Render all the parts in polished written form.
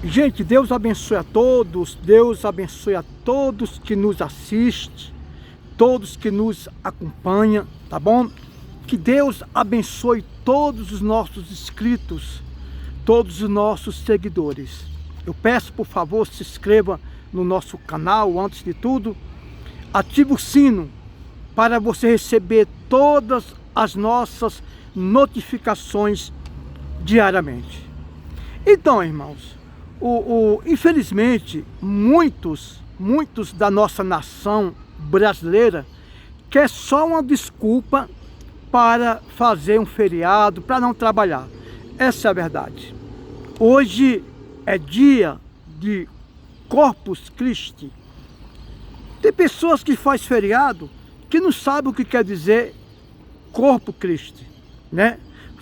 Gente, Deus abençoe a todos que nos assistem, todos que nos acompanham, tá bom? Que Deus abençoe todos os nossos inscritos, todos os nossos seguidores. Eu peço, por favor, se inscreva no nosso canal, antes de tudo, ative o sino para você receber todas as nossas notificações diariamente. Então, irmãos, infelizmente, muitos da nossa nação brasileira quer só uma desculpa para fazer um feriado, para não trabalhar. Essa é a verdade. Hoje é dia de Corpus Christi. Tem pessoas que fazem feriado que não sabem o que quer dizer Corpus Christi, né?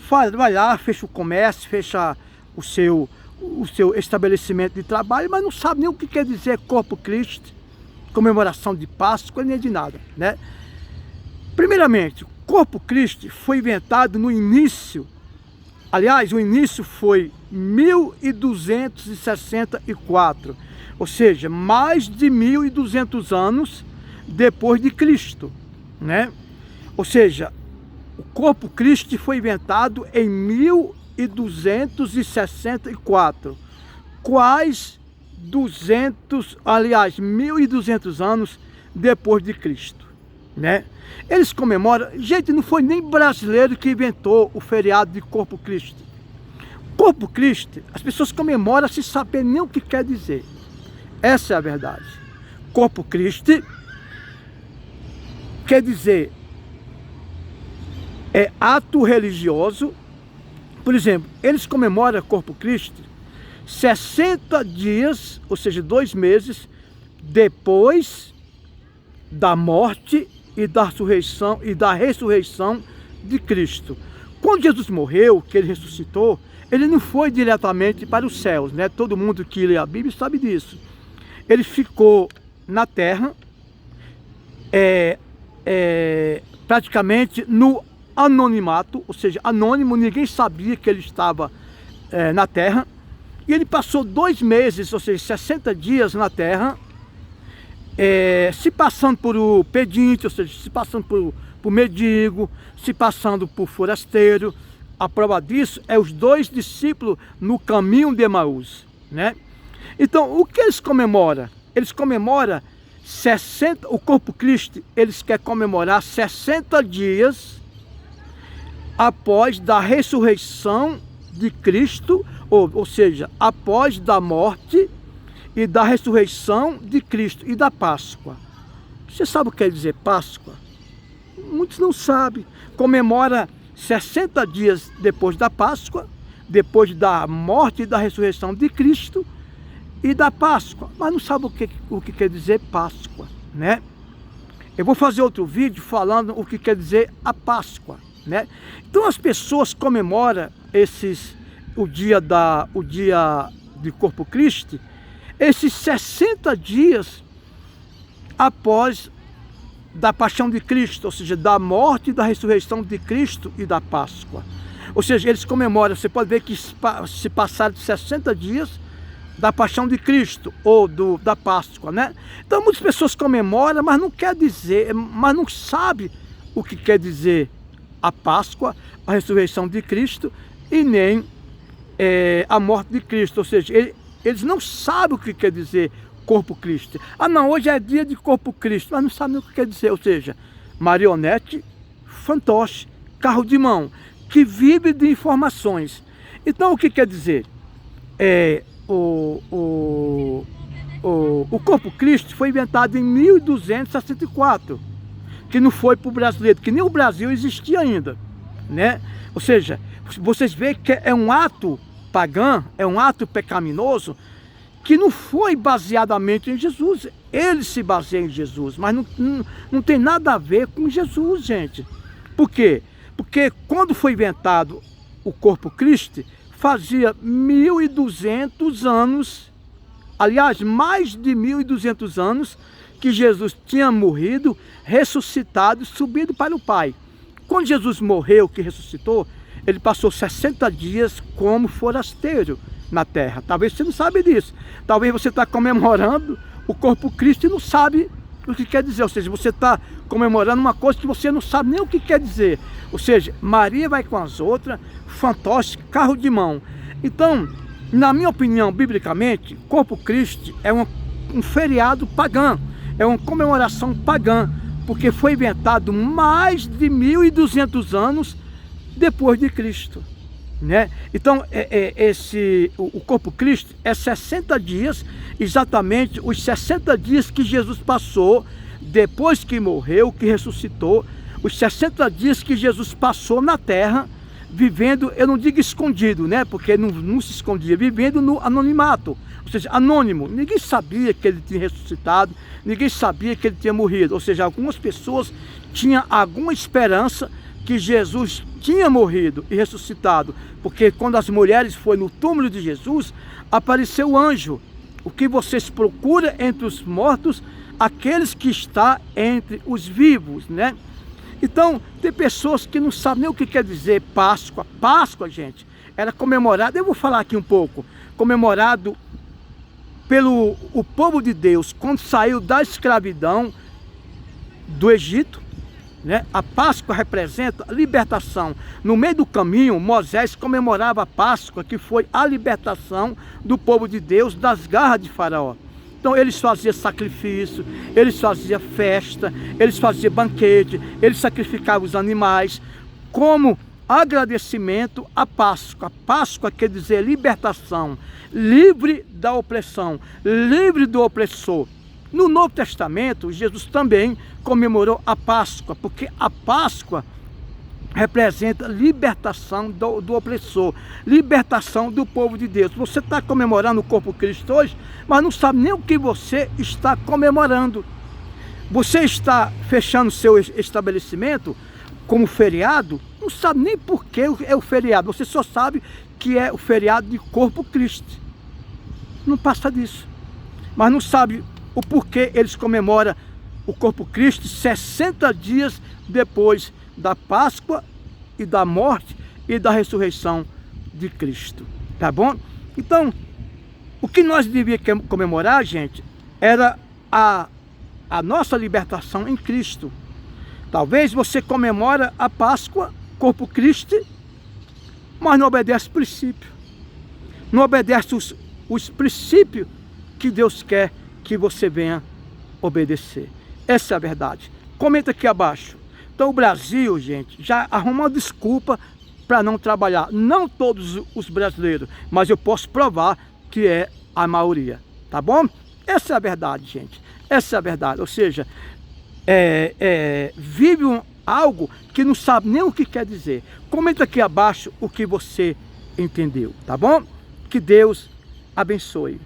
Vai lá, fecha o comércio, fecha o seu estabelecimento de trabalho, mas não sabe nem o que quer dizer Corpus Christi, comemoração de Páscoa, nem de nada, né? Primeiramente, Corpus Christi foi inventado no início, aliás, o início foi 1264, ou seja, mais de 1200 anos depois de Cristo, né? Ou seja, o Corpus Christi foi inventado em 1264, quase 1200 anos depois de Cristo, né? Eles comemoram, gente, não foi nem brasileiro que inventou o feriado de Corpus Christi. Corpus Christi, as pessoas comemoram sem saber nem o que quer dizer. Essa é a verdade. Corpus Christi quer dizer ato religioso. Por exemplo, eles comemoram Corpus Christi 60 dias, ou seja, 2 meses, depois da morte e da ressurreição de Cristo. Quando Jesus morreu, que ele ressuscitou, ele não foi diretamente para os céus, né? Todo mundo que lê a Bíblia sabe disso. Ele ficou na terra, praticamente no anonimato, ou seja, anônimo, ninguém sabia que ele estava na terra. E ele passou 2 meses, ou seja, 60 dias na terra, se passando por o pedinte, ou seja, se passando por mendigo, se passando por forasteiro. A prova disso é os 2 discípulos no caminho de Emaús, né? Então, o que eles comemoram? Eles comemoram 60, o Corpus Christi, eles querem comemorar 60 dias após da ressurreição de Cristo, ou seja, após da morte e da ressurreição de Cristo e da Páscoa. Você sabe o que quer dizer Páscoa? Muitos não sabem. Comemora 60 dias depois da Páscoa, depois da morte e da ressurreição de Cristo e da Páscoa, mas não sabe o que quer dizer Páscoa, né? Eu vou fazer outro vídeo falando o que quer dizer a Páscoa, né? Então as pessoas comemoram o dia de Corpus Christi, esses 60 dias após da paixão de Cristo, ou seja, da morte e da ressurreição de Cristo e da Páscoa. Ou seja, eles comemoram, você pode ver que se passaram 60 dias da paixão de Cristo ou da Páscoa, né? Então muitas pessoas comemoram, mas não quer dizer, mas não sabe o que quer dizer a Páscoa, a ressurreição de Cristo e nem a morte de Cristo. Ou seja, eles não sabem o que quer dizer Corpus Christi. Ah não, hoje é dia de Corpus Christi, mas não sabem o que quer dizer. Ou seja, marionete, fantoche, carro de mão, que vive de informações. Então o que quer dizer? O Corpus Christi foi inventado em 1264, que não foi para o brasileiro, que nem o Brasil existia ainda, né? Ou seja, vocês veem que é um ato pagão, é um ato pecaminoso, que não foi baseadamente em Jesus. Ele se baseia em Jesus, mas não tem nada a ver com Jesus, gente. Por quê? Porque quando foi inventado o Corpus Christi, fazia 1200 anos, aliás, mais de 1200 anos, que Jesus tinha morrido, ressuscitado, subido para o Pai. Quando Jesus morreu, que ressuscitou, ele passou 60 dias como forasteiro, na terra. Talvez você não sabe disso. Talvez você está comemorando o corpo Cristo e não sabe o que quer dizer. Ou seja, você está comemorando uma coisa que você não sabe nem o que quer dizer. Ou seja, Maria vai com as outras, fantoche, carro de mão. Então, na minha opinião, biblicamente, corpo Cristo é um feriado pagão. É uma comemoração pagã, porque foi inventado mais de 1.200 anos depois de Cristo, né? Então, o corpo Cristo é 60 dias, exatamente os 60 dias que Jesus passou, depois que morreu, que ressuscitou, os 60 dias que Jesus passou na terra, vivendo, eu não digo escondido, né? Porque não se escondia, vivendo no anonimato, ou seja, anônimo. Ninguém sabia que ele tinha ressuscitado, ninguém sabia que ele tinha morrido. Ou seja, algumas pessoas tinham alguma esperança que Jesus tinha morrido e ressuscitado, porque quando as mulheres foram no túmulo de Jesus, apareceu o anjo. O que vocês procuram entre os mortos, aqueles que estão entre os vivos, né? Então, tem pessoas que não sabem nem o que quer dizer Páscoa. Páscoa, gente, era comemorado, eu vou falar aqui um pouco, comemorado pelo o povo de Deus, quando saiu da escravidão do Egito, né? A Páscoa representa a libertação. No meio do caminho, Moisés comemorava a Páscoa, que foi a libertação do povo de Deus das garras de Faraó. Então eles faziam sacrifício, eles faziam festa, eles faziam banquete, eles sacrificavam os animais como agradecimento à Páscoa. Páscoa quer dizer libertação, livre da opressão, livre do opressor. No Novo Testamento, Jesus também comemorou a Páscoa, porque a Páscoa representa libertação do opressor, libertação do povo de Deus. Você está comemorando o corpo Cristo hoje, mas não sabe nem o que você está comemorando. Você está fechando seu estabelecimento como feriado, não sabe nem por que é o feriado, você só sabe que é o feriado de corpo Cristo. Não passa disso. Mas não sabe o porquê eles comemoram o corpo Cristo 60 dias depois da Páscoa e da morte e da ressurreição de Cristo, tá bom? Então, o que nós devíamos comemorar, gente, era a nossa libertação em Cristo. Talvez você comemora a Páscoa, corpo Cristo, mas não obedece o princípio. Não obedece os princípios que Deus quer que você venha obedecer. Essa é a verdade. Comenta aqui abaixo. Então o Brasil, gente, já arruma uma desculpa para não trabalhar. Não todos os brasileiros, mas eu posso provar que é a maioria, tá bom? Essa é a verdade, gente. Essa é a verdade. Ou seja, vive algo que não sabe nem o que quer dizer. Comenta aqui abaixo o que você entendeu, tá bom? Que Deus abençoe.